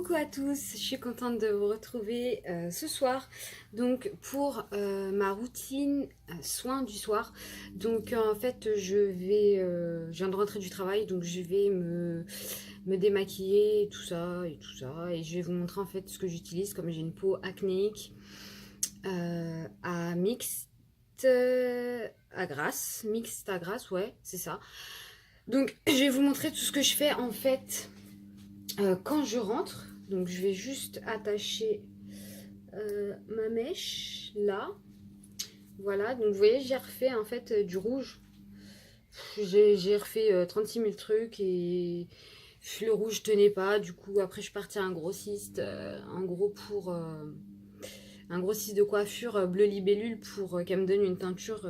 Coucou à tous, je suis contente de vous retrouver ce soir donc pour ma routine soin du soir. Donc en fait je viens de rentrer du travail, donc je vais me démaquiller et tout ça et je vais vous montrer en fait ce que j'utilise comme j'ai une peau acnéique à mixte à grasse, mixte à grasse, ouais c'est ça. Donc je vais vous montrer tout ce que je fais en fait quand je rentre. Donc je vais juste attacher ma mèche là, voilà. Donc vous voyez, j'ai refait en fait du rouge, j'ai refait 36 000 trucs et le rouge tenait pas. Du coup après je suis partie à un grossiste, un grossiste de coiffure bleu libellule pour qu'elle me donne une teinture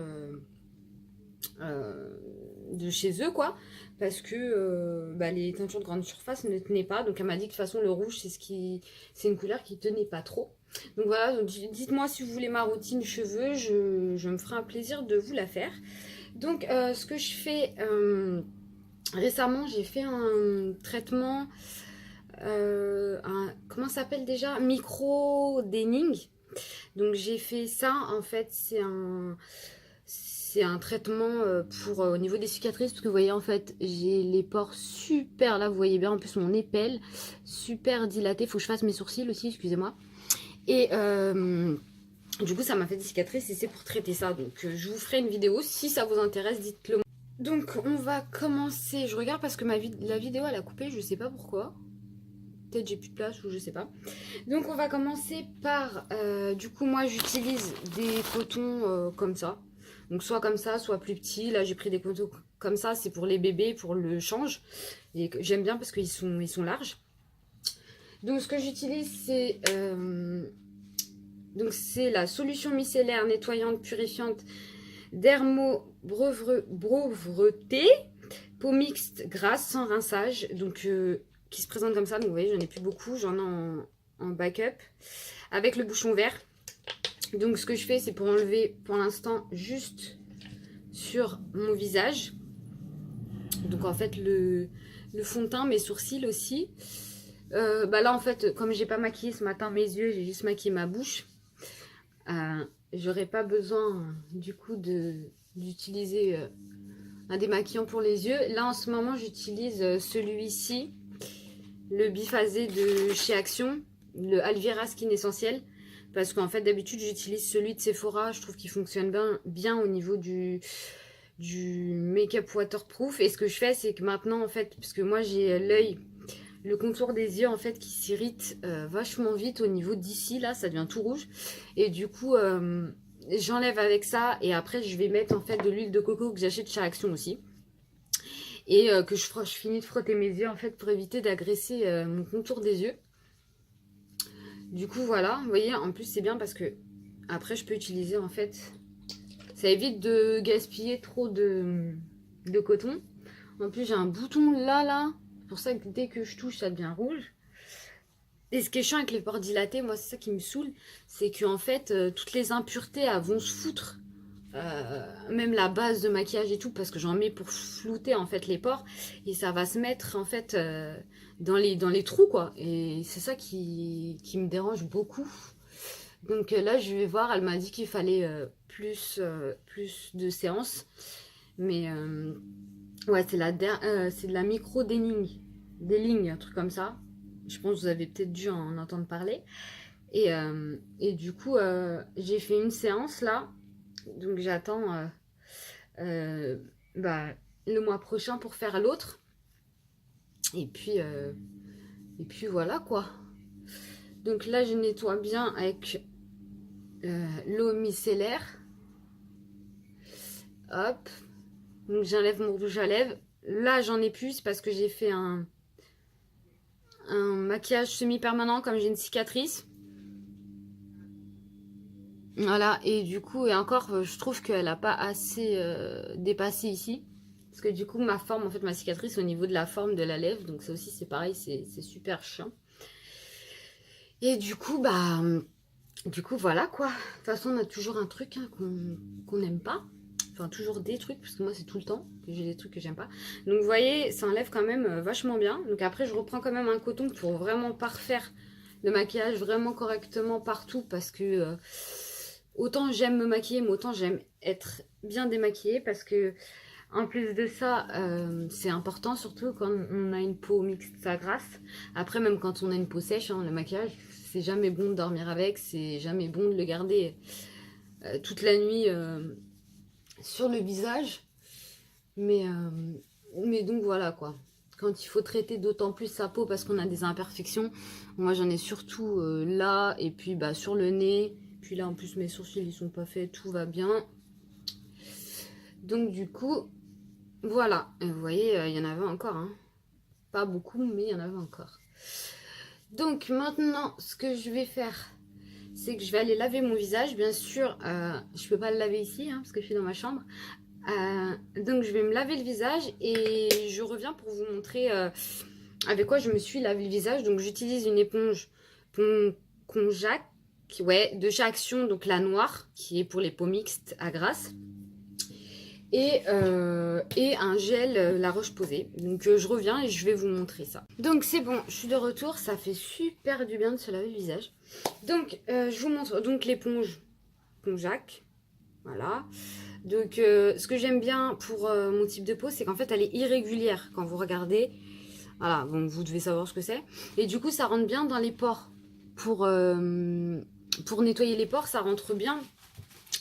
de chez eux quoi, parce que les teintures de grande surface ne tenaient pas. Donc elle m'a dit que de toute façon le rouge c'est une couleur qui tenait pas trop. Donc voilà, donc dites-moi si vous voulez ma routine cheveux, je me ferai un plaisir de vous la faire. Donc ce que je fais récemment, j'ai fait un traitement comment ça s'appelle déjà, micro denning. Donc j'ai fait ça en fait, c'est un traitement pour au niveau des cicatrices, parce que vous voyez en fait j'ai les pores super, là vous voyez bien en plus mon épelle super dilatée. Faut que je fasse mes sourcils aussi, excusez-moi. Et du coup ça m'a fait des cicatrices et c'est pour traiter ça. Donc je vous ferai une vidéo si ça vous intéresse, dites-le moi. Donc on va commencer, je regarde parce que la vidéo elle a coupé, je sais pas pourquoi. Peut-être j'ai plus de place ou je sais pas. Donc on va commencer par, du coup moi j'utilise des cotons comme ça. Donc soit comme ça, soit plus petits. Là j'ai pris des cotons comme ça, c'est pour les bébés, pour le change. Et j'aime bien parce qu'ils sont larges. Donc ce que j'utilise c'est la solution micellaire nettoyante purifiante Dermo Breveté, peau mixte grasse sans rinçage. Donc qui se présente comme ça. Donc vous voyez j'en ai plus beaucoup, j'en ai en backup avec le bouchon vert. Donc ce que je fais c'est pour enlever pour l'instant juste sur mon visage. Donc en fait le fond de teint, mes sourcils aussi. Là en fait comme j'ai pas maquillé ce matin mes yeux, j'ai juste maquillé ma bouche. J'aurais pas besoin du coup d'utiliser un démaquillant pour les yeux. Là en ce moment j'utilise celui-ci, le biphasé de chez Action, le Alvira Skin Essentiel. Parce qu'en fait d'habitude j'utilise celui de Sephora, je trouve qu'il fonctionne bien au niveau du make-up waterproof. Et ce que je fais c'est que maintenant en fait, parce que moi j'ai l'œil, le contour des yeux en fait qui s'irrite vachement vite au niveau d'ici, là ça devient tout rouge. Et du coup j'enlève avec ça et après je vais mettre en fait de l'huile de coco que j'achète chez Action aussi. Et que je finis de frotter mes yeux en fait pour éviter d'agresser mon contour des yeux. Du coup voilà, vous voyez, en plus c'est bien parce que après je peux utiliser en fait, ça évite de gaspiller trop de coton. En plus j'ai un bouton là, c'est pour ça que dès que je touche ça devient rouge. Et ce qui est chiant avec les pores dilatés, moi c'est ça qui me saoule, c'est que en fait toutes les impuretés elles vont se foutre. Même la base de maquillage et tout, parce que j'en mets pour flouter en fait les pores, et ça va se mettre en fait dans les trous quoi, et c'est ça qui me dérange beaucoup. Donc là je vais voir, elle m'a dit qu'il fallait plus de séances, mais ouais c'est de la micro déligne, un truc comme ça. Je pense que vous avez peut-être dû en entendre parler. Et du coup j'ai fait une séance là. Donc j'attends le mois prochain pour faire l'autre. Et puis voilà quoi. Donc là je nettoie bien avec l'eau micellaire. Hop. Donc j'enlève mon rouge à lèvres. Là j'en ai plus parce que j'ai fait un maquillage semi-permanent comme j'ai une cicatrice. Voilà, et du coup, et encore, je trouve qu'elle n'a pas assez dépassé ici. Parce que du coup, ma forme, en fait, ma cicatrice au niveau de la forme de la lèvre. Donc ça aussi, c'est pareil, c'est super chiant. Et du coup, voilà quoi. De toute façon, on a toujours un truc hein, qu'on n'aime pas. enfin toujours des trucs, parce que moi c'est tout le temps que j'ai des trucs que j'aime pas. Donc vous voyez, ça enlève quand même vachement bien. Donc après je reprends quand même un coton pour vraiment parfaire le maquillage vraiment correctement partout, parce que autant j'aime me maquiller, mais autant j'aime être bien démaquillée, parce que en plus de ça, c'est important, surtout quand on a une peau mixte à grasse. Après, même quand on a une peau sèche, hein, le maquillage, c'est jamais bon de dormir avec, c'est jamais bon de le garder toute la nuit sur le visage. Mais donc voilà quoi. Quand il faut traiter d'autant plus sa peau parce qu'on a des imperfections, moi j'en ai surtout là, et puis bah, sur le nez. Puis là en plus mes sourcils ils sont pas faits, tout va bien. Donc du coup, voilà. Et vous voyez, il y en avait encore. Hein. Pas beaucoup, mais il y en avait encore. Donc maintenant, ce que je vais faire, c'est que je vais aller laver mon visage. Bien sûr, je peux pas le laver ici, hein, parce que je suis dans ma chambre. Donc je vais me laver le visage et je reviens pour vous montrer avec quoi je me suis lavé le visage. Donc j'utilise une éponge Conjac, ouais, de chez Action, donc la noire, qui est pour les peaux mixtes à grasse. Et un gel La Roche-Posay. Donc je reviens et je vais vous montrer ça. Donc c'est bon, je suis de retour. Ça fait super du bien de se laver le visage. Donc je vous montre donc l'éponge Conjac. Voilà. Donc ce que j'aime bien pour mon type de peau, c'est qu'en fait elle est irrégulière quand vous regardez. Voilà, bon, vous devez savoir ce que c'est. Et du coup ça rentre bien dans les pores. Pour nettoyer les pores, ça rentre bien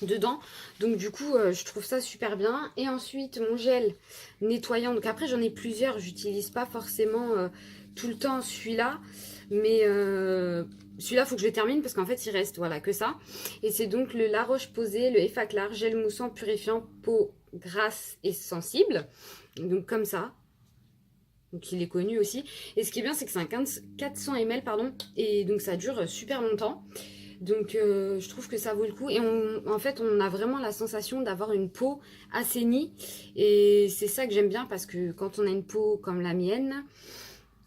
dedans. Donc du coup je trouve ça super bien. Et ensuite mon gel nettoyant, donc après j'en ai plusieurs, j'utilise pas forcément tout le temps celui-là, mais celui-là faut que je le termine parce qu'en fait il reste voilà que ça. Et c'est donc le La Roche-Posay, le Effaclar gel moussant purifiant peau grasse et sensible, donc comme ça. Donc il est connu aussi. Et ce qui est bien c'est que c'est un 400 ml pardon, et donc ça dure super longtemps. Donc je trouve que ça vaut le coup. Et en fait on a vraiment la sensation d'avoir une peau assainie. Et c'est ça que j'aime bien, parce que quand on a une peau comme la mienne,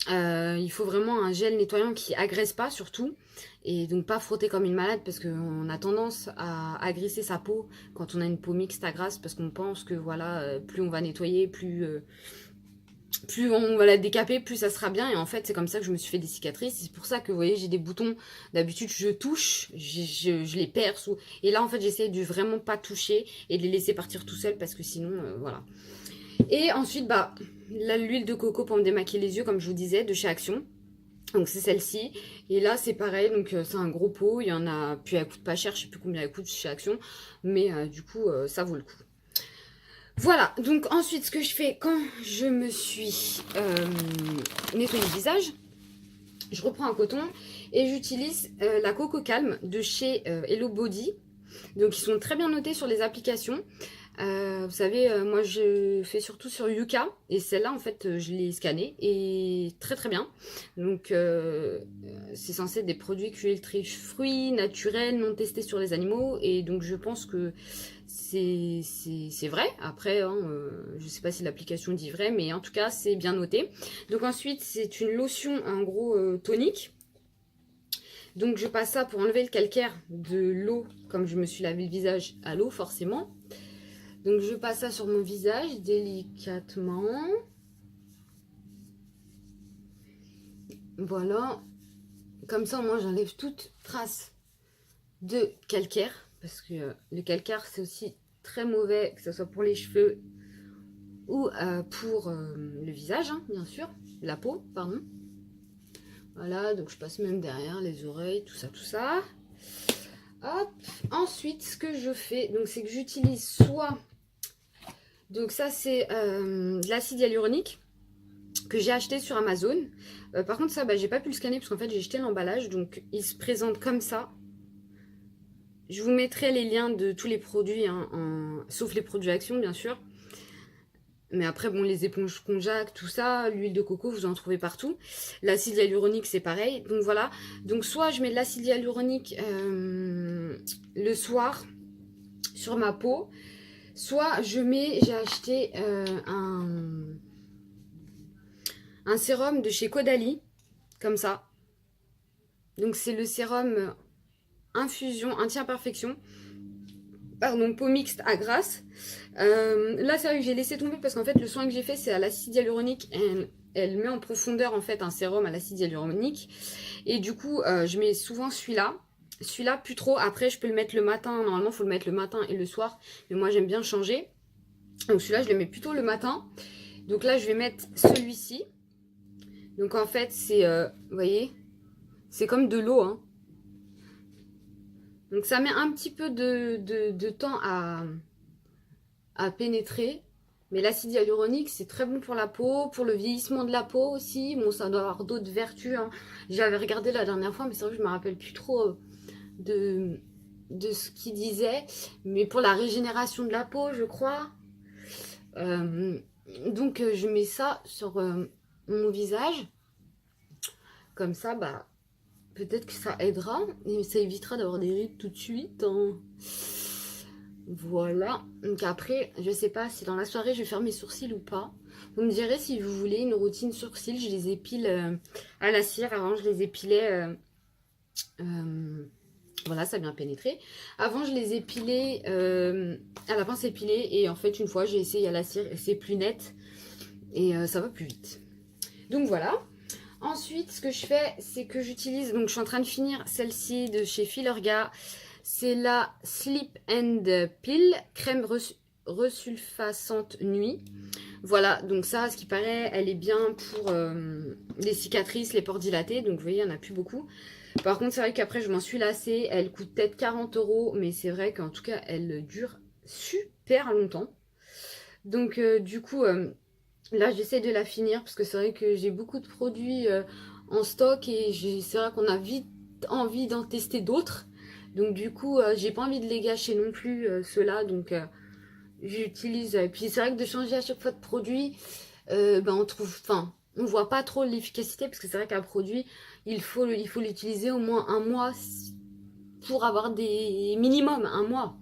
il faut vraiment un gel nettoyant qui agresse pas surtout. Et donc pas frotter comme une malade, parce qu'on a tendance à agresser sa peau quand on a une peau mixte à grasse, parce qu'on pense que voilà, plus on va nettoyer, plus on va la décaper, plus ça sera bien. Et en fait c'est comme ça que je me suis fait des cicatrices. C'est pour ça que vous voyez j'ai des boutons, d'habitude je touche, je les perce, et là en fait j'essaie de vraiment pas toucher et de les laisser partir tout seul, parce que sinon voilà. Et ensuite bah l'huile de coco pour me démaquiller les yeux, comme je vous disais, de chez Action. Donc c'est celle-ci. Et là c'est pareil, donc c'est un gros pot, il y en a, puis elle coûte pas cher, je sais plus combien elle coûte chez Action, mais du coup ça vaut le coup. Voilà, donc ensuite ce que je fais quand je me suis nettoyé le visage, je reprends un coton et j'utilise la Coco Calme de chez Hello Body. Donc ils sont très bien notés sur les applications. Vous savez, moi je fais surtout sur Yuka, et celle-là en fait je l'ai scannée et très très bien. Donc c'est censé être des produits cultivés fruits, naturels, non testés sur les animaux, et donc je pense que c'est vrai. Après hein, je sais pas si l'application dit vrai, mais en tout cas c'est bien noté. Donc ensuite c'est une lotion en gros tonique. Donc je passe ça pour enlever le calcaire de l'eau, comme je me suis lavé le visage à l'eau forcément. Donc je passe ça sur mon visage délicatement. Voilà. Comme ça moi j'enlève toute trace de calcaire. Parce que le calcaire c'est aussi très mauvais, que ce soit pour les cheveux ou pour le visage, hein, bien sûr. La peau, pardon. Voilà, donc je passe même derrière les oreilles, tout ça, tout ça. Hop. Ensuite, ce que je fais, donc c'est que j'utilise soit... Donc ça, c'est de l'acide hyaluronique que j'ai acheté sur Amazon. Par contre, ça, bah, j'ai pas pu le scanner parce qu'en fait, j'ai jeté l'emballage. Donc, il se présente comme ça. Je vous mettrai les liens de tous les produits, hein, sauf les produits Action, bien sûr. Mais après, bon, les éponges Conjac, tout ça, l'huile de coco, vous en trouvez partout. L'acide hyaluronique, c'est pareil. Donc voilà. Donc soit je mets de l'acide hyaluronique le soir sur ma peau, soit j'ai acheté un sérum de chez Caudalie, comme ça. Donc c'est le sérum infusion anti-imperfection. pardon, peau mixte à grasse. Là, c'est vrai que j'ai laissé tomber parce qu'en fait, le soin que j'ai fait, c'est à l'acide hyaluronique. Elle met en profondeur, en fait, un sérum à l'acide hyaluronique. Et du coup, je mets souvent celui-là. Celui-là, plus trop. Après, je peux le mettre le matin. Normalement, il faut le mettre le matin et le soir. Mais moi, j'aime bien changer. Donc, celui-là, je le mets plutôt le matin. Donc là, je vais mettre celui-ci. Donc, en fait, c'est, vous voyez, c'est comme de l'eau, hein. Donc, ça met un petit peu de temps à pénétrer. Mais l'acide hyaluronique, c'est très bon pour la peau, pour le vieillissement de la peau aussi. Bon, ça doit avoir d'autres vertus, hein. J'avais regardé la dernière fois, mais c'est vrai que je me rappelle plus trop de ce qu'il disait. Mais pour la régénération de la peau, je crois. Donc, je mets ça sur mon visage. Comme ça, bah, peut-être que ça aidera. Et ça évitera d'avoir des rides tout de suite, hein. Voilà. Donc après, je sais pas si dans la soirée, je vais faire mes sourcils ou pas. Vous me direz si vous voulez une routine sourcils. Je les épile à la cire. Avant, je les épilais... voilà, ça a bien pénétré. Avant, je les épilais à la pince épilée. Et en fait, une fois, j'ai essayé à la cire. C'est plus net. Et ça va plus vite. Donc voilà. Ensuite, ce que je fais, c'est que j'utilise... Donc, je suis en train de finir celle-ci de chez Filorga. C'est la Sleep and Peel crème resulfasante nuit. Voilà, donc ça, ce qui paraît, elle est bien pour les cicatrices, les pores dilatés. Donc, vous voyez, il n'y en a plus beaucoup. Par contre, c'est vrai qu'après, je m'en suis lassée. Elle coûte peut-être 40 €. Mais c'est vrai qu'en tout cas, elle dure super longtemps. Donc, du coup... là, j'essaie de la finir parce que c'est vrai que j'ai beaucoup de produits en stock et c'est vrai qu'on a vite envie d'en tester d'autres. Donc du coup, j'ai pas envie de les gâcher non plus, ceux-là. Donc j'utilise... puis c'est vrai que de changer à chaque fois de produit, ben, on trouve... Enfin, on voit pas trop l'efficacité parce que c'est vrai qu'un produit, il faut l'utiliser au moins un mois pour avoir des... minimum un mois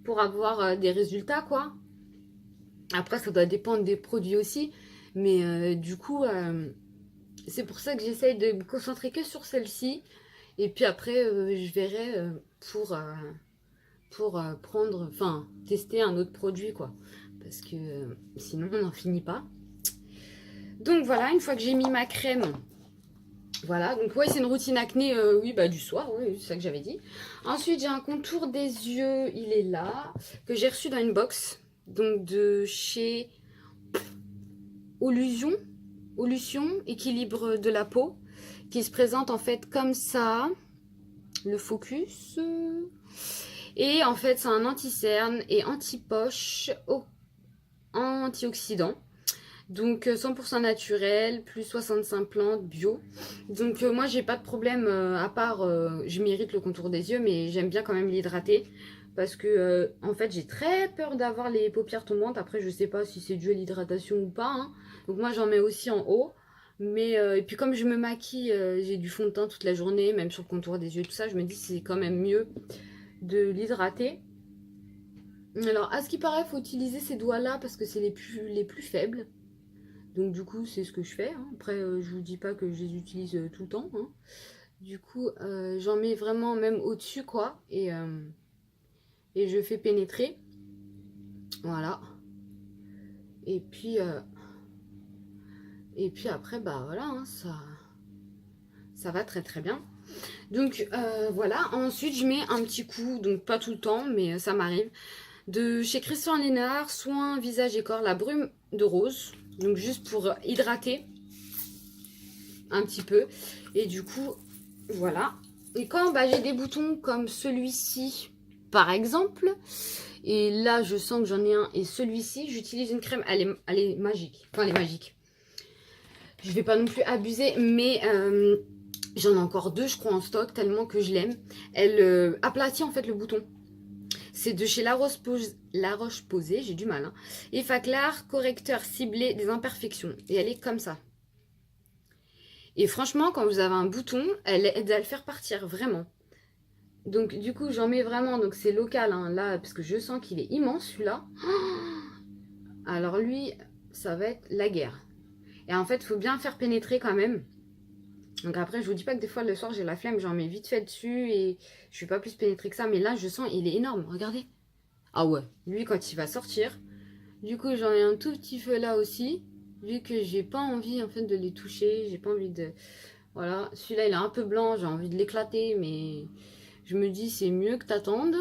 pour avoir des résultats, quoi. Après, ça doit dépendre des produits aussi. Mais du coup, c'est pour ça que j'essaye de me concentrer que sur celle-ci. Et puis après, je verrai pour prendre, enfin, tester un autre produit, quoi. Parce que sinon, on n'en finit pas. Donc voilà, une fois que j'ai mis ma crème, voilà. Donc ouais, c'est une routine acné, oui, bah du soir, oui, c'est ça que j'avais dit. Ensuite, j'ai un contour des yeux, il est là, que j'ai reçu dans une box. Donc de chez... Olution, équilibre de la peau, qui se présente en fait comme ça, le focus. Et en fait, c'est un anti-cerne et anti-poche, antioxydant. Donc 100% naturel, plus 65 plantes, bio. Donc moi, j'ai pas de problème, à part, je m'irrite le contour des yeux, mais j'aime bien quand même l'hydrater. Parce que, en fait, j'ai très peur d'avoir les paupières tombantes. Après, je sais pas si c'est dû à l'hydratation ou pas, hein. Donc moi, j'en mets aussi en haut. Mais, et puis comme je me maquille, j'ai du fond de teint toute la journée, même sur le contour des yeux, tout ça, je me dis que c'est quand même mieux de l'hydrater. Alors, à ce qui paraît, il faut utiliser ces doigts-là parce que c'est les plus faibles. Donc du coup, c'est ce que je fais, hein. Après, je vous dis pas que je les utilise tout le temps, hein. Du coup, j'en mets vraiment même au-dessus, quoi. Et je fais pénétrer. Voilà. Et puis après, bah voilà, hein, ça va très très bien. Donc voilà. Ensuite, je mets un petit coup, donc pas tout le temps, mais ça m'arrive, de chez Christian Lénard, soin visage et corps, la brume de rose. Donc juste pour hydrater un petit peu. Et du coup, voilà. Et quand bah, j'ai des boutons comme celui-ci, par exemple, et là je sens que j'en ai un, et celui-ci, j'utilise une crème, elle est magique. Enfin, elle est magique. Je vais pas non plus abuser, mais j'en ai encore deux, je crois, en stock, tellement que je l'aime. Elle aplatit en fait le bouton. C'est de chez La Roche-Posay, j'ai du mal, hein. Effaclar, correcteur ciblé des imperfections. Et elle est comme ça. Et franchement, quand vous avez un bouton, elle aide à le faire partir, vraiment. Donc du coup, j'en mets vraiment, donc c'est local, hein, là, parce que je sens qu'il est immense, celui-là. Alors lui, ça va être la guerre. Et en fait, il faut bien faire pénétrer quand même. Donc après, je vous dis pas que des fois, le soir, j'ai la flemme, j'en mets vite fait dessus et je suis pas plus pénétrée que ça. Mais là, je sens, il est énorme, regardez. Ah ouais, lui quand il va sortir. Du coup, j'en ai un tout petit peu là aussi. Vu que j'ai pas envie en fait de les toucher. J'ai pas envie de... Voilà, celui-là il est un peu blanc, j'ai envie de l'éclater. Mais je me dis c'est mieux que t'attendes.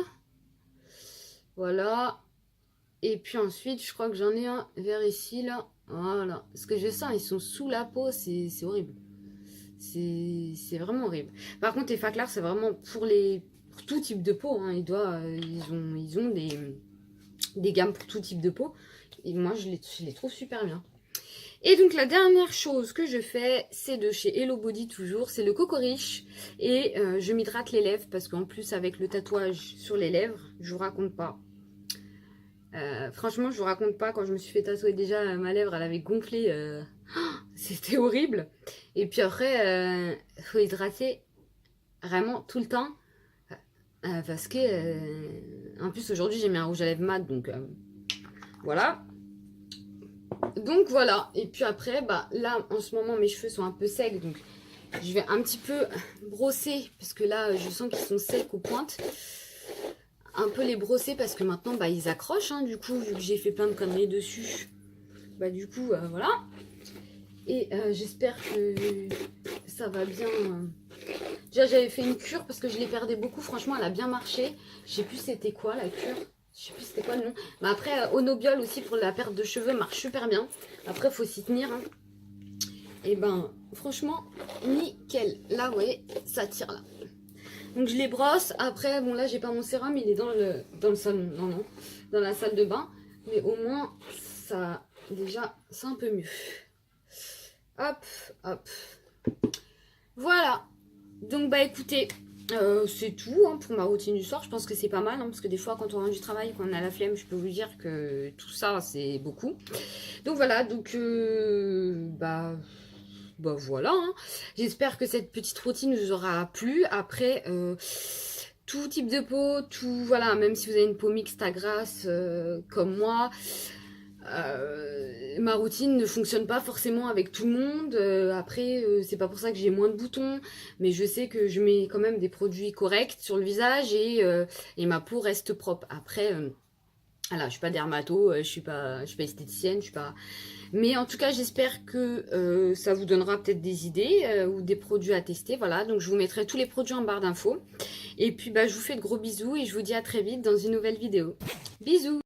Voilà. Et puis ensuite, je crois que j'en ai un vers ici là. Voilà. Parce que je sens, ils sont sous la peau, c'est horrible. C'est vraiment horrible. Par contre, les Faclar, c'est vraiment pour tout type de peau. Hein. Ils ont des gammes pour tout type de peau. Et moi, je les trouve super bien. Et donc, la dernière chose que je fais, c'est de chez Hello Body toujours. C'est le Cocoriche. Et je m'hydrate les lèvres parce qu'en plus, avec le tatouage sur les lèvres, je vous raconte pas. Franchement, je vous raconte pas. Quand je me suis fait tatouer déjà, ma lèvre, elle avait gonflé. C'était horrible. Et puis après, faut hydrater vraiment tout le temps. Parce que, en plus, aujourd'hui, j'ai mis un rouge à lèvres mat. Donc, voilà. Donc, voilà. Et puis après, bah, là, en ce moment, mes cheveux sont un peu secs. Donc, je vais un petit peu brosser. Parce que là, je sens qu'ils sont secs aux pointes. Un peu les brosser parce que maintenant, bah, ils accrochent. Hein, du coup, vu que j'ai fait plein de conneries dessus. Bah, du coup, voilà. Et j'espère que ça va bien. Déjà, j'avais fait une cure parce que je les perdais beaucoup. Franchement, elle a bien marché. Je sais plus c'était quoi la cure. Je sais plus c'était quoi le nom. Mais après, Onobiol aussi pour la perte de cheveux marche super bien. Après, il faut s'y tenir. Hein. Et ben, franchement, nickel. Là, vous voyez, ça tire là. Donc, je les brosse. Après, bon, là, j'ai pas mon sérum. Il est dans le salon. Non, non. Dans la salle de bain. Mais au moins, ça, déjà, c'est un peu mieux. Hop, hop. Voilà. Donc, bah écoutez, c'est tout hein, pour ma routine du soir. Je pense que c'est pas mal, hein, parce que des fois, quand on rentre du travail, quand on a la flemme, je peux vous dire que tout ça, c'est beaucoup. Donc voilà, donc bah voilà. Hein. J'espère que cette petite routine vous aura plu. Après, tout type de peau, tout, voilà, même si vous avez une peau mixte à grasse comme moi, ma routine ne fonctionne pas forcément avec tout le monde. Après, c'est pas pour ça que j'ai moins de boutons, mais je sais que je mets quand même des produits corrects sur le visage et ma peau reste propre. Après, voilà, je suis pas dermato, je suis pas esthéticienne, je suis pas. Mais en tout cas, j'espère que ça vous donnera peut-être des idées ou des produits à tester. Voilà, donc je vous mettrai tous les produits en barre d'infos. Et puis, bah, je vous fais de gros bisous et je vous dis à très vite dans une nouvelle vidéo. Bisous!